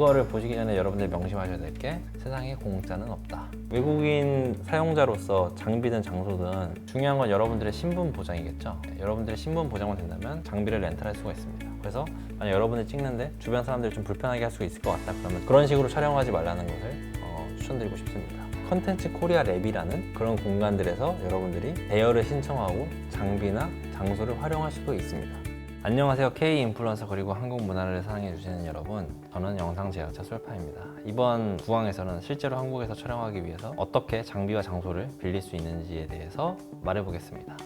이거를 보시기 전에 여러분들이 명심하셔야 될 게 세상에 공짜는 없다. 외국인 사용자로서 장비든 장소든 중요한 건 여러분들의 신분 보장이겠죠. 여러분들의 신분 보장만 된다면 장비를 렌탈할 수가 있습니다. 그래서 만약 여러분이 찍는데 주변 사람들이 좀 불편하게 할 수 있을 것 같다 그러면 그런 식으로 촬영하지 말라는 것을 추천드리고 싶습니다. 컨텐츠 코리아 랩이라는 그런 공간들에서 여러분들이 대여를 신청하고 장비나 장소를 활용할 수도 있습니다. 안녕하세요. K 인플루언서 그리고 한국 문화를 사랑해 주시는 여러분, 저는 영상 제작자 솔파입니다. 이번 구강에서는 실제로 한국에서 촬영하기 위해서 어떻게 장비와 장소를 빌릴 수 있는지에 대해서 말해보겠습니다.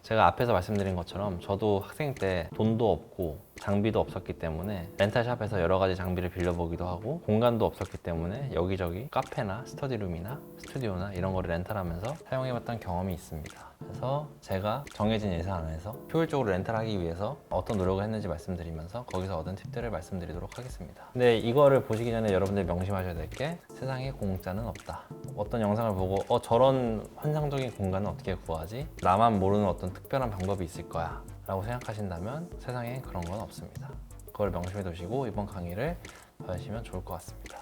제가 앞에서 말씀드린 것처럼 저도 학생 때 돈도 없고 장비도 없었기 때문에 렌탈샵에서 여러 가지 장비를 빌려보기도 하고 공간도 없었기 때문에 여기저기 카페나 스터디룸이나 스튜디오나 이런 거를 렌탈하면서 사용해봤던 경험이 있습니다. 그래서 제가 정해진 예산 안에서 효율적으로 렌탈하기 위해서 어떤 노력을 했는지 말씀드리면서 거기서 얻은 팁들을 말씀드리도록 하겠습니다. 근데 이거를 보시기 전에 여러분들이 명심하셔야 될 게 세상에 공짜는 없다. 어떤 영상을 보고 저런 환상적인 공간은 어떻게 구하지? 나만 모르는 어떤 특별한 방법이 있을 거야 라고 생각하신다면 세상에 그런 건 없습니다. 그걸 명심해 두시고 이번 강의를 받으시면 좋을 것 같습니다.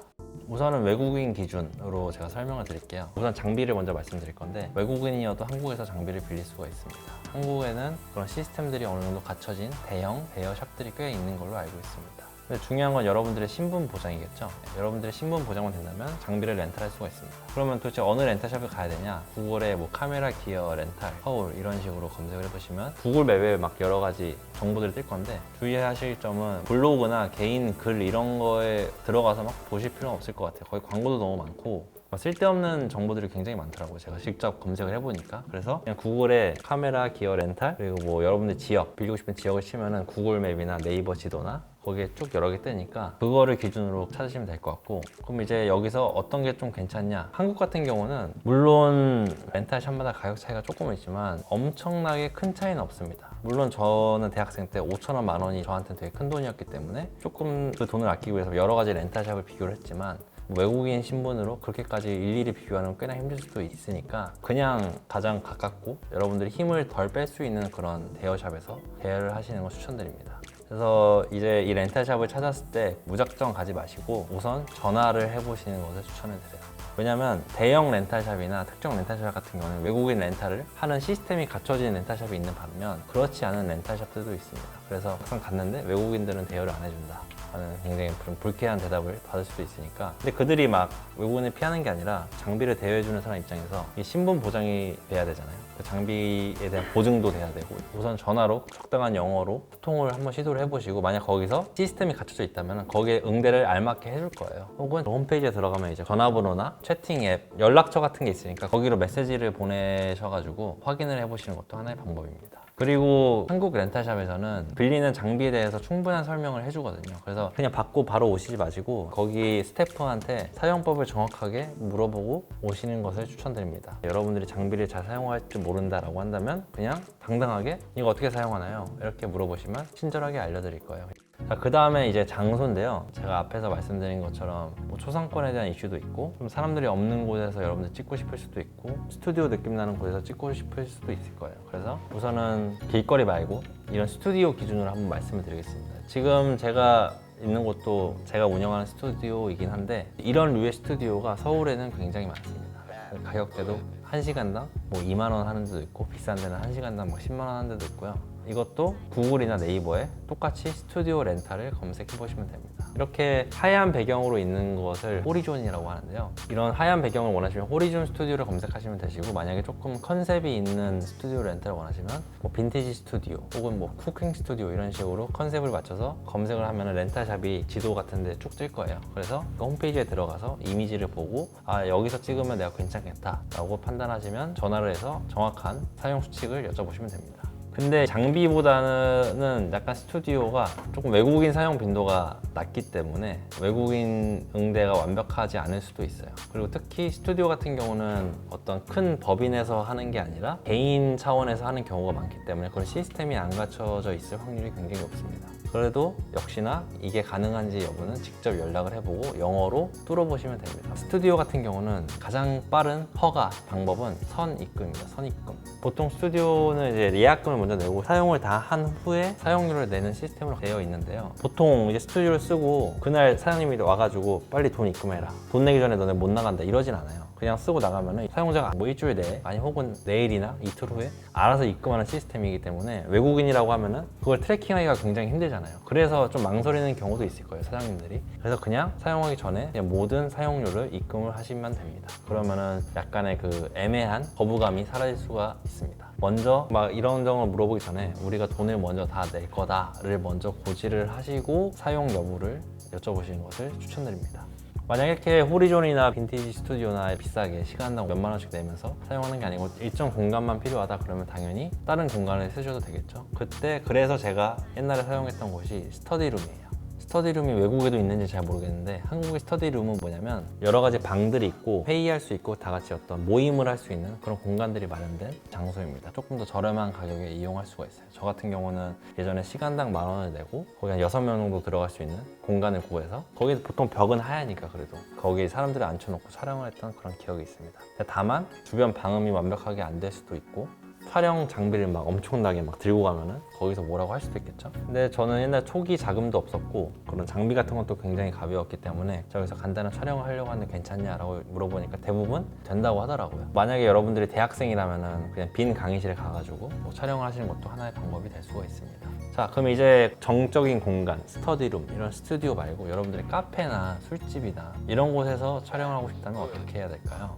우선은 외국인 기준으로 제가 설명을 드릴게요. 우선 장비를 먼저 말씀드릴 건데 외국인이어도 한국에서 장비를 빌릴 수가 있습니다. 한국에는 그런 시스템들이 어느 정도 갖춰진 대형 대여샵들이 꽤 있는 걸로 알고 있습니다. 근데 중요한 건 여러분들의 신분 보장이겠죠. 여러분들의 신분 보장만 된다면 장비를 렌탈할 수가 있습니다. 그러면 도대체 어느 렌탈샵을 가야 되냐? 구글에 뭐 카메라 기어 렌탈, 서울 이런 식으로 검색을 해보시면 구글 맵에 막 여러 가지 정보들이 뜰 건데 주의하실 점은 블로그나 개인 글 이런 거에 들어가서 막 보실 필요는 없을 것 같아요. 거기 광고도 너무 많고 쓸데없는 정보들이 굉장히 많더라고요. 제가 직접 검색을 해보니까. 그래서 그냥 구글에 카메라 기어 렌탈 그리고 뭐 여러분들 지역 빌리고 싶은 지역을 치면은 구글 맵이나 네이버 지도나 거기에 쭉 여러 개 뜨니까 그거를 기준으로 찾으시면 될 것 같고, 그럼 이제 여기서 어떤 게 좀 괜찮냐? 한국 같은 경우는 물론 렌탈샵마다 가격 차이가 조금은 있지만 엄청나게 큰 차이는 없습니다. 물론 저는 대학생 때 5,000원, 10,000원이 저한테는 되게 큰 돈이었기 때문에 조금 그 돈을 아끼기 위해서 여러 가지 렌탈샵을 비교를 했지만 외국인 신분으로 그렇게까지 일일이 비교하는 건 꽤나 힘들 수도 있으니까 그냥 가장 가깝고 여러분들이 힘을 덜 뺄 수 있는 그런 대여샵에서 대여를 하시는 걸 추천드립니다. 그래서 이제 이 렌탈샵을 찾았을 때 무작정 가지 마시고 우선 전화를 해보시는 것을 추천해드려요. 왜냐면 대형 렌탈샵이나 특정 렌탈샵 같은 경우는 외국인 렌탈을 하는 시스템이 갖춰진 렌탈샵이 있는 반면 그렇지 않은 렌탈샵들도 있습니다. 그래서 막상 갔는데 외국인들은 대여를 안 해준다 하는 굉장히 불쾌한 대답을 받을 수도 있으니까, 근데 그들이 막 외국인을 피하는 게 아니라 장비를 대여해주는 사람 입장에서 이 신분 보장이 돼야 되잖아요. 그 장비에 대한 보증도 돼야 되고 우선 전화로 적당한 영어로 소통을 한번 시도를 해보시고 만약 거기서 시스템이 갖춰져 있다면 거기에 응대를 알맞게 해줄 거예요. 혹은 홈페이지에 들어가면 이제 전화번호나 채팅 앱, 연락처 같은 게 있으니까 거기로 메시지를 보내셔가지고 확인을 해보시는 것도 하나의 방법입니다. 그리고 한국 렌탈샵에서는 빌리는 장비에 대해서 충분한 설명을 해주거든요. 그래서 그냥 받고 바로 오시지 마시고 거기 스태프한테 사용법을 정확하게 물어보고 오시는 것을 추천드립니다. 여러분들이 장비를 잘 사용할 줄 모른다라고 한다면 그냥 당당하게 이거 어떻게 사용하나요? 이렇게 물어보시면 친절하게 알려드릴 거예요. 자, 그 다음에 이제 장소인데요. 제가 앞에서 말씀드린 것처럼 뭐 초상권에 대한 이슈도 있고 좀 사람들이 없는 곳에서 여러분들 찍고 싶을 수도 있고 스튜디오 느낌 나는 곳에서 찍고 싶을 수도 있을 거예요. 그래서 우선은 길거리 말고 이런 스튜디오 기준으로 한번 말씀을 드리겠습니다. 지금 제가 있는 곳도 제가 운영하는 스튜디오이긴 한데 이런 류의 스튜디오가 서울에는 굉장히 많습니다. 가격대도 1시간당 뭐 2만 원 하는 데도 있고 비싼 데는 1시간당 뭐 10만 원 하는 데도 있고요. 이것도 구글이나 네이버에 똑같이 스튜디오 렌탈을 검색해 보시면 됩니다. 이렇게 하얀 배경으로 있는 것을 호리존이라고 하는데요. 이런 하얀 배경을 원하시면 호리존 스튜디오를 검색하시면 되시고, 만약에 조금 컨셉이 있는 스튜디오 렌탈을 원하시면 뭐 빈티지 스튜디오 혹은 뭐 쿠킹 스튜디오 이런 식으로 컨셉을 맞춰서 검색을 하면 렌탈샵이 지도 같은 데 쭉 뜰 거예요. 그래서 그 홈페이지에 들어가서 이미지를 보고 여기서 찍으면 내가 괜찮겠다 라고 판단하시면 전화를 해서 정확한 사용 수칙을 여쭤보시면 됩니다. 근데 장비보다는 약간 스튜디오가 조금 외국인 사용 빈도가 낮기 때문에 외국인 응대가 완벽하지 않을 수도 있어요. 그리고 특히 스튜디오 같은 경우는 어떤 큰 법인에서 하는 게 아니라 개인 차원에서 하는 경우가 많기 때문에 그런 시스템이 안 갖춰져 있을 확률이 굉장히 높습니다. 그래도 역시나 이게 가능한지 여부는 직접 연락을 해보고 영어로 뚫어보시면 됩니다. 스튜디오 같은 경우는 가장 빠른 허가 방법은 선입금입니다. 선입금. 보통 스튜디오는 이제 예약금을 먼저 내고 사용을 다 한 후에 사용료를 내는 시스템으로 되어 있는데요. 보통 이제 스튜디오를 쓰고 그날 사장님이 와가지고 빨리 돈 입금해라. 돈 내기 전에 너네 못 나간다 이러진 않아요. 그냥 쓰고 나가면은 사용자가 뭐 일주일 내에 아니 혹은 내일이나 이틀 후에 알아서 입금하는 시스템이기 때문에 외국인이라고 하면은 그걸 트래킹하기가 굉장히 힘들잖아요. 그래서 좀 망설이는 경우도 있을 거예요, 사장님들이. 그래서 그냥 사용하기 전에 그냥 모든 사용료를 입금을 하시면 됩니다. 그러면은 약간의 그 애매한 거부감이 사라질 수가 있습니다. 먼저 막 이런저런 물어보기 전에 우리가 돈을 먼저 다 낼 거다를 먼저 고지를 하시고 사용 여부를 여쭤보시는 것을 추천드립니다. 만약 이렇게 호리존이나 빈티지 스튜디오나 비싸게 시간당 몇만 원씩 내면서 사용하는 게 아니고 일정 공간만 필요하다 그러면 당연히 다른 공간을 쓰셔도 되겠죠. 그때 그래서 제가 옛날에 사용했던 곳이 스터디룸이에요. 스터디룸이 외국에도 있는지 잘 모르겠는데 한국의 스터디룸은 뭐냐면 여러 가지 방들이 있고 회의할 수 있고 다 같이 어떤 모임을 할 수 있는 그런 공간들이 마련된 장소입니다. 조금 더 저렴한 가격에 이용할 수가 있어요. 저 같은 경우는 예전에 시간당 10,000원을 내고 거기 한 6명 정도 들어갈 수 있는 공간을 구해서 거기 보통 벽은 하얘니까 그래도 거기 사람들을 앉혀놓고 촬영을 했던 그런 기억이 있습니다. 다만 주변 방음이 완벽하게 안 될 수도 있고 촬영 장비를 막 엄청나게 막 들고 가면은 거기서 뭐라고 할 수도 있겠죠. 근데 저는 옛날 초기 자금도 없었고 그런 장비 같은 것도 굉장히 가벼웠기 때문에 저기서 간단한 촬영을 하려고 하는데 괜찮냐라고 물어보니까 대부분 된다고 하더라고요. 만약에 여러분들이 대학생이라면은 그냥 빈 강의실에 가가지고 뭐 촬영을 하시는 것도 하나의 방법이 될 수가 있습니다. 자, 그럼 이제 정적인 공간, 스터디룸 이런 스튜디오 말고 여러분들이 카페나 술집이나 이런 곳에서 촬영을 하고 싶다면 어떻게 해야 될까요?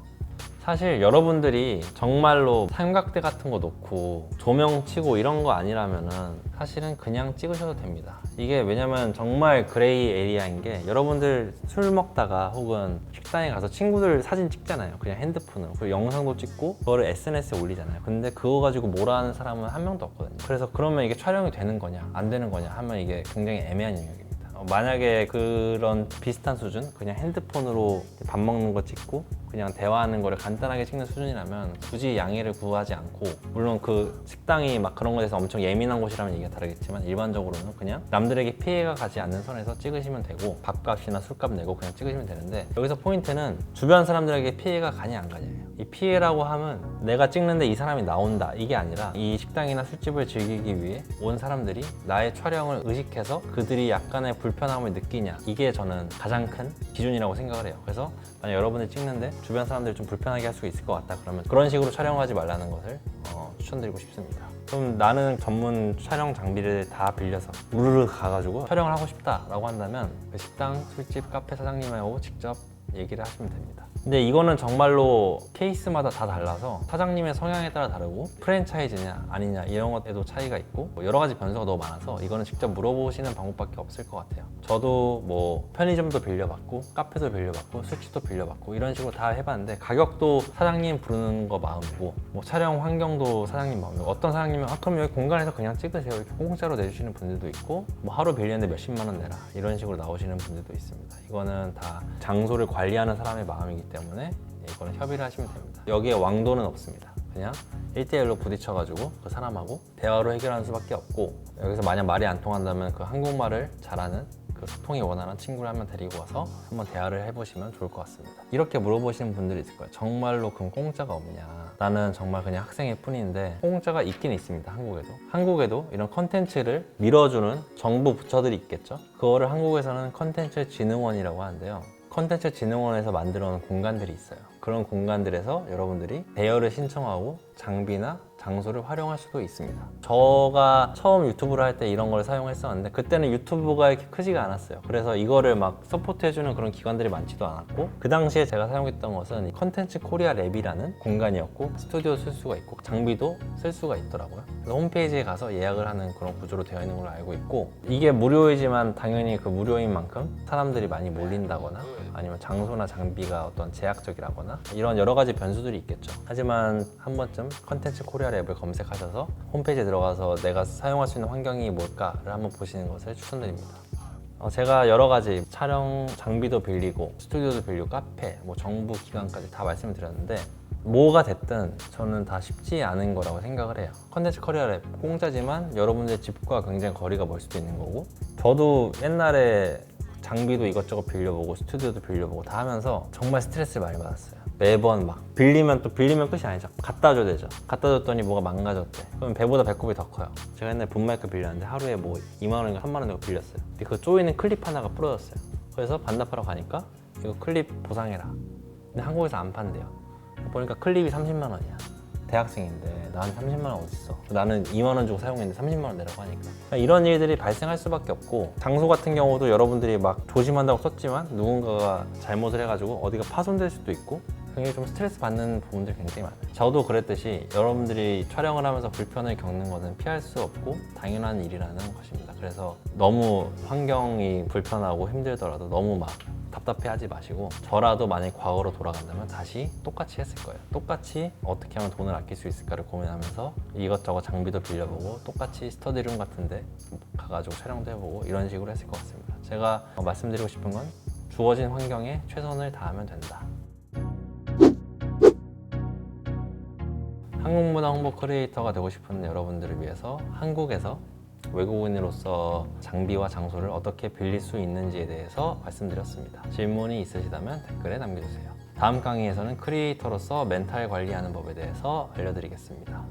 사실 여러분들이 정말로 삼각대 같은 거 놓고 조명 치고 이런 거 아니라면은 사실은 그냥 찍으셔도 됩니다. 이게 왜냐면 정말 그레이 에리아인 게 여러분들 술 먹다가 혹은 식당에 가서 친구들 사진 찍잖아요. 그냥 핸드폰으로. 그리고 영상도 찍고 그거를 SNS에 올리잖아요. 근데 그거 가지고 뭐라 하는 사람은 한 명도 없거든요. 그래서 그러면 이게 촬영이 되는 거냐 안 되는 거냐 하면 이게 굉장히 애매한 영역입니다. 만약에 그런 비슷한 수준, 그냥 핸드폰으로 밥 먹는 거 찍고 그냥 대화하는 거를 간단하게 찍는 수준이라면 굳이 양해를 구하지 않고, 물론 그 식당이 막 그런 거에 대해서 엄청 예민한 곳이라면 얘기가 다르겠지만 일반적으로는 그냥 남들에게 피해가 가지 않는 선에서 찍으시면 되고 밥값이나 술값 내고 그냥 찍으시면 되는데, 여기서 포인트는 주변 사람들에게 피해가 가냐 안 가냐예요. 이 피해라고 하면 내가 찍는데 이 사람이 나온다 이게 아니라 이 식당이나 술집을 즐기기 위해 온 사람들이 나의 촬영을 의식해서 그들이 약간의 불편함을 느끼냐, 이게 저는 가장 큰 기준이라고 생각을 해요. 그래서 만약 여러분이 찍는데 주변 사람들이 좀 불편하게 할 수 있을 것 같다 그러면 그런 식으로 촬영하지 말라는 것을 추천드리고 싶습니다. 그럼 나는 전문 촬영 장비를 다 빌려서 우르르 가가지고 촬영을 하고 싶다라고 한다면 그 식당, 술집, 카페 사장님하고 직접 얘기를 하시면 됩니다. 근데 이거는 정말로 케이스마다 다 달라서 사장님의 성향에 따라 다르고 프랜차이즈냐 아니냐 이런 것에도 차이가 있고 여러 가지 변수가 너무 많아서 이거는 직접 물어보시는 방법밖에 없을 것 같아요. 저도 뭐 편의점도 빌려봤고 카페도 빌려봤고 술집도 빌려봤고 이런 식으로 다 해봤는데 가격도 사장님 부르는 거 마음이고 뭐 촬영 환경도 사장님 마음이고, 어떤 사장님은 그럼 여기 공간에서 그냥 찍으세요 이렇게 공짜로 내주시는 분들도 있고, 뭐 하루 빌리는데 몇십만 원 내라 이런 식으로 나오시는 분들도 있습니다. 이거는 다 장소를 관리하는 사람의 마음이기 때문에 이거는 협의를 하시면 됩니다. 여기에 왕도는 없습니다. 그냥 1대1로 부딪혀가지고 그 사람하고 대화로 해결하는 수밖에 없고, 여기서 만약 말이 안 통한다면 그 한국말을 잘하는 그 소통이 원하는 친구를 한번 데리고 와서 한번 대화를 해보시면 좋을 것 같습니다. 이렇게 물어보시는 분들이 있을 거예요. 정말로 그럼 공짜가 없냐? 나는 정말 그냥 학생일 뿐인데 공짜가 있긴 있습니다. 한국에도 이런 컨텐츠를 밀어주는 정부 부처들이 있겠죠. 그거를 한국에서는 컨텐츠진흥원이라고 하는데요. 컨텐츠진흥원에서 만들어 놓은 공간들이 있어요. 그런 공간들에서 여러분들이 대여를 신청하고 장비나 장소를 활용할 수도 있습니다. 제가 처음 유튜브를 할 때 이런 걸 사용했었는데 그때는 유튜브가 이렇게 크지가 않았어요. 그래서 이거를 막 서포트해주는 그런 기관들이 많지도 않았고, 그 당시에 제가 사용했던 것은 컨텐츠 코리아 랩이라는 공간이었고 스튜디오 쓸 수가 있고 장비도 쓸 수가 있더라고요. 그래서 홈페이지에 가서 예약을 하는 그런 구조로 되어 있는 걸로 알고 있고, 이게 무료이지만 당연히 그 무료인 만큼 사람들이 많이 몰린다거나 아니면 장소나 장비가 어떤 제약적이라거나 이런 여러 가지 변수들이 있겠죠. 하지만 한 번쯤 컨텐츠 코리아 랩을 검색하셔서 홈페이지에 들어가서 내가 사용할 수 있는 환경이 뭘까를 한번 보시는 것을 추천드립니다. 제가 여러 가지 촬영 장비도 빌리고 스튜디오도 빌리고 카페, 뭐 정부 기관까지 다 말씀을 드렸는데 뭐가 됐든 저는 다 쉽지 않은 거라고 생각을 해요. 컨텐츠 커리어랩 공짜지만 여러분들의 집과 굉장히 거리가 멀 수도 있는 거고, 저도 옛날에 장비도 이것저것 빌려보고 스튜디오도 빌려보고 다 하면서 정말 스트레스를 많이 받았어요. 매번 막 빌리면 끝이 아니죠. 갖다 줘야 되죠. 갖다 줬더니 뭐가 망가졌대. 그럼 배보다 배꼽이 더 커요. 제가 옛날에 붐마이크 빌렸는데 하루에 뭐 2만 원인가 3만 원 내고 빌렸어요. 근데 그 조이는 클립 하나가 부러졌어요. 그래서 반납하러 가니까 이거 클립 보상해라. 근데 한국에서 안 판대요. 보니까 클립이 30만 원이야. 대학생인데 나한테 30만 원 어딨어. 나는 2만 원 주고 사용했는데 30만 원 내라고 하니까. 이런 일들이 발생할 수밖에 없고, 장소 같은 경우도 여러분들이 막 조심한다고 썼지만 누군가가 잘못을 해가지고 어디가 파손될 수도 있고 굉장히 좀 스트레스 받는 부분들이 굉장히 많아요. 저도 그랬듯이 여러분들이 촬영을 하면서 불편을 겪는 것은 피할 수 없고 당연한 일이라는 것입니다. 그래서 너무 환경이 불편하고 힘들더라도 너무 막 답답해하지 마시고, 저라도 만약 과거로 돌아간다면 다시 똑같이 했을 거예요. 똑같이 어떻게 하면 돈을 아낄 수 있을까를 고민하면서 이것저것 장비도 빌려보고 똑같이 스터디룸 같은데 가가지고 촬영도 해보고 이런 식으로 했을 것 같습니다. 제가 말씀드리고 싶은 건 주어진 환경에 최선을 다하면 된다. 한국문화 홍보 크리에이터가 되고 싶은 여러분들을 위해서 한국에서 외국인으로서 장비와 장소를 어떻게 빌릴 수 있는지에 대해서 말씀드렸습니다. 질문이 있으시다면 댓글에 남겨주세요. 다음 강의에서는 크리에이터로서 멘탈 관리하는 법에 대해서 알려드리겠습니다.